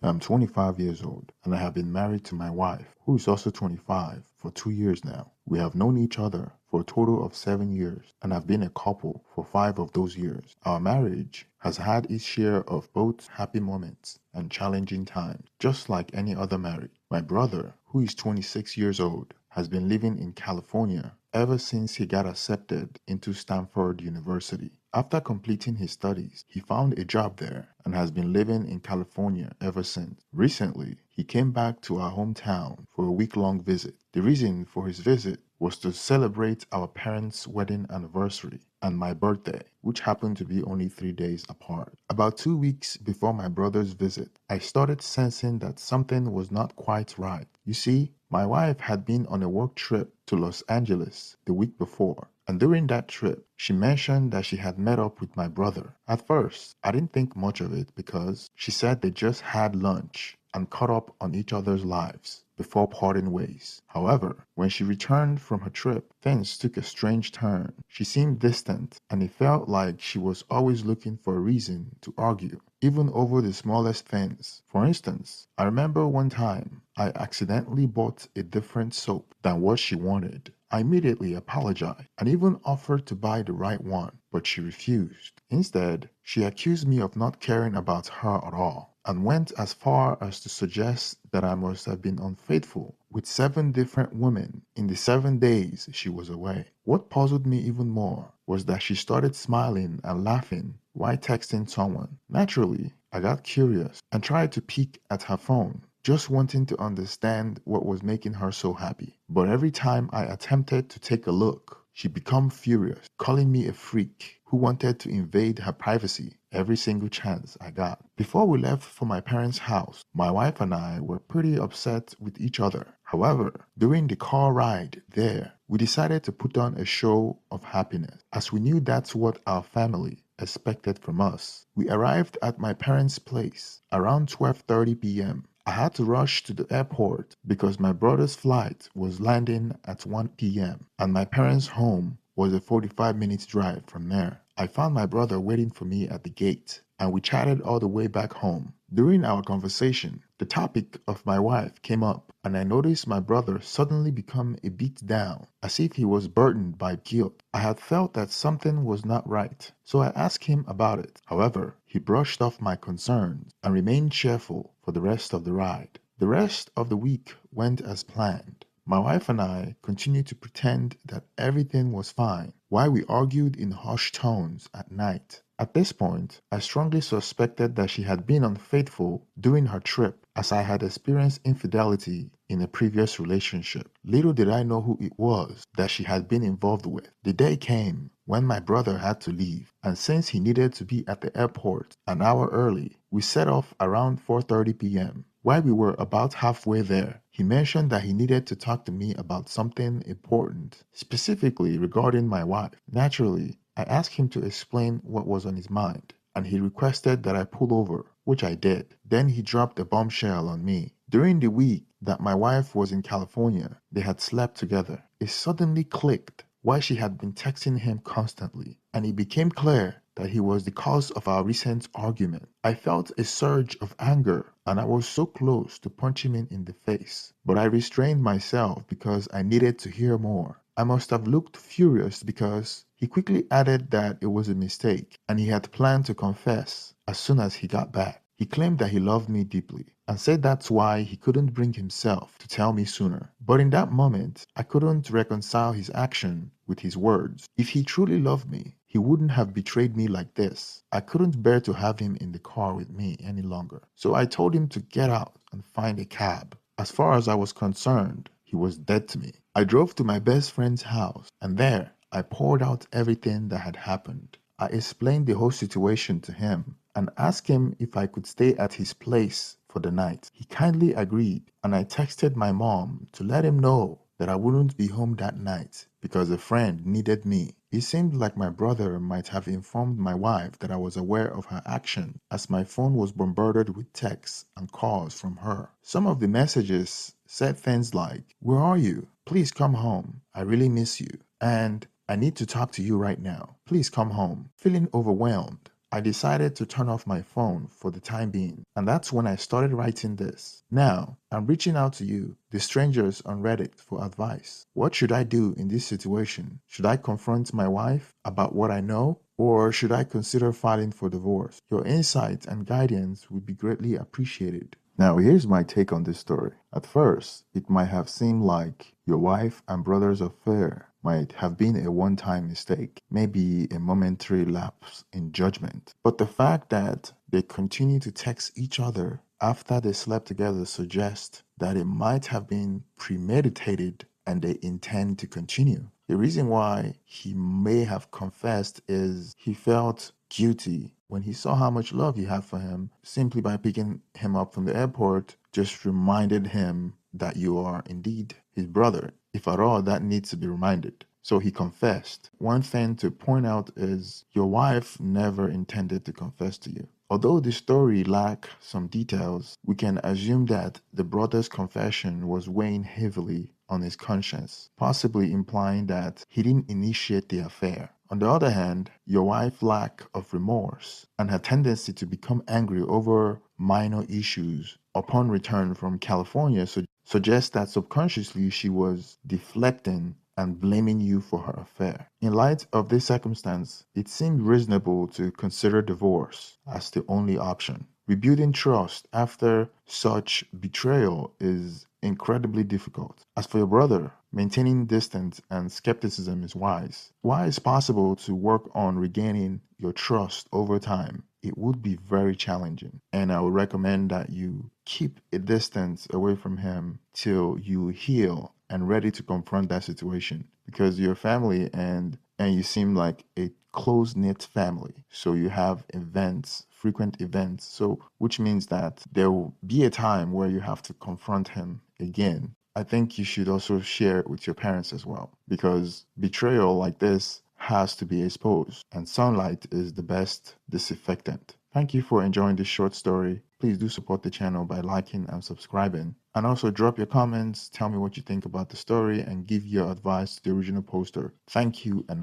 I'm 25 years old and I have been married to my wife, who is also 25, for 2 years now. We have known each other for a total of 7 years and have been a couple for 5 of those years. Our marriage has had its share of both happy moments and challenging times, just like any other marriage. My brother, who is 26 years old, has been living in California ever since he got accepted into Stanford University. After completing his studies, he found a job there and has been living in California ever since. Recently, he came back to our hometown for a week-long visit. The reason for his visit was to celebrate our parents' wedding anniversary and my birthday, which happened to be only 3 days apart. About 2 weeks before my brother's visit, I started sensing that something was not quite right. You see, my wife had been on a work trip to Los Angeles the week before, and during that trip, she mentioned that she had met up with my brother. At first, I didn't think much of it because she said they just had lunch and caught up on each other's lives before parting ways. However, when she returned from her trip, things took a strange turn. She seemed distant, and it felt like she was always looking for a reason to argue, even over the smallest things. For instance, I remember one time I accidentally bought a different soap than what she wanted. I immediately apologized and even offered to buy the right one, but she refused. Instead, she accused me of not caring about her at all and went as far as to suggest that I must have been unfaithful with 7 different women in the 7 days she was away. What puzzled me even more was that she started smiling and laughing while texting someone. Naturally, I got curious and tried to peek at her phone, just wanting to understand what was making her so happy. But every time I attempted to take a look, she became furious, calling me a freak who wanted to invade her privacy every single chance I got. Before we left for my parents' house, my wife and I were pretty upset with each other. However, during the car ride there, we decided to put on a show of happiness, as we knew that's what our family expected from us. We arrived at my parents' place around 12:30 p.m. I had to rush to the airport because my brother's flight was landing at 1 p.m. and my parents' home was a 45 minutes drive from there. I found my brother waiting for me at the gate and we chatted all the way back home. During our conversation, the topic of my wife came up and I noticed my brother suddenly become a bit down, as if he was burdened by guilt. I had felt that something was not right, so I asked him about it. However, he brushed off my concerns and remained cheerful for the rest of the ride. The rest of the week went as planned. My wife and I continued to pretend that everything was fine while we argued in hushed tones at night. At this point, I strongly suspected that she had been unfaithful during her trip, as I had experienced infidelity in a previous relationship. Little did I know who it was that she had been involved with. The day came when my brother had to leave, and since he needed to be at the airport an hour early, we set off around 4:30 p.m. While we were about halfway there, he mentioned that he needed to talk to me about something important, specifically regarding my wife. Naturally, I asked him to explain what was on his mind, and he requested that I pull over, which I did. Then he dropped a bombshell on me. During the week that my wife was in California, they had slept together. It suddenly clicked why she had been texting him constantly, and it became clear that he was the cause of our recent argument. I felt a surge of anger and I was so close to punching him in the face, but I restrained myself because I needed to hear more. I must have looked furious because he quickly added that it was a mistake and he had planned to confess as soon as he got back. He claimed that he loved me deeply and said that's why he couldn't bring himself to tell me sooner. But in that moment, I couldn't reconcile his action with his words. If he truly loved me, he wouldn't have betrayed me like this. I couldn't bear to have him in the car with me any longer. So I told him to get out and find a cab. As far as I was concerned, he was dead to me. I drove to my best friend's house and there I poured out everything that had happened. I explained the whole situation to him and asked him if I could stay at his place for the night. He kindly agreed and I texted my mom to let him know that I wouldn't be home that night because a friend needed me. It seemed like my brother might have informed my wife that I was aware of her action, as my phone was bombarded with texts and calls from her. Some of the messages said things like, "Where are you? Please come home. I really miss you." And "I need to talk to you right now. Please come home." Feeling overwhelmed, I decided to turn off my phone for the time being, and that's when I started writing this. Now, I'm reaching out to you, the strangers on Reddit, for advice. What should I do in this situation? Should I confront my wife about what I know, or should I consider filing for divorce? Your insight and guidance would be greatly appreciated. Now, here's my take on this story. At first, it might have seemed like your wife and brother's affair might have been a one-time mistake, maybe a momentary lapse in judgment. But the fact that they continue to text each other after they slept together suggests that it might have been premeditated and they intend to continue. The reason why he may have confessed is he felt guilty when he saw how much love you had for him. Simply by picking him up from the airport just reminded him that you are indeed his brother. If at all, that needs to be reminded. So he confessed. One thing to point out is your wife never intended to confess to you. Although the story lacks some details, we can assume that the brother's confession was weighing heavily on his conscience, possibly implying that he didn't initiate the affair. On the other hand, your wife's lack of remorse and her tendency to become angry over minor issues upon return from California suggests that subconsciously she was deflecting and blaming you for her affair. In light of this circumstance, it seemed reasonable to consider divorce as the only option. Rebuilding trust after such betrayal is incredibly difficult. As for your brother, maintaining distance and skepticism is wise. While it's possible to work on regaining your trust over time, it would be very challenging. And I would recommend that you keep a distance away from him till you heal and ready to confront that situation, because you're family and you seem like a close-knit family. So you have events, frequent events. So which means that there will be a time where you have to confront him again. I think you should also share it with your parents as well, because betrayal like this has to be exposed, and sunlight is the best disinfectant. Thank you for enjoying this short story. Please do support the channel by liking and subscribing. And also drop your comments, tell me what you think about the story, and give your advice to the original poster. Thank you and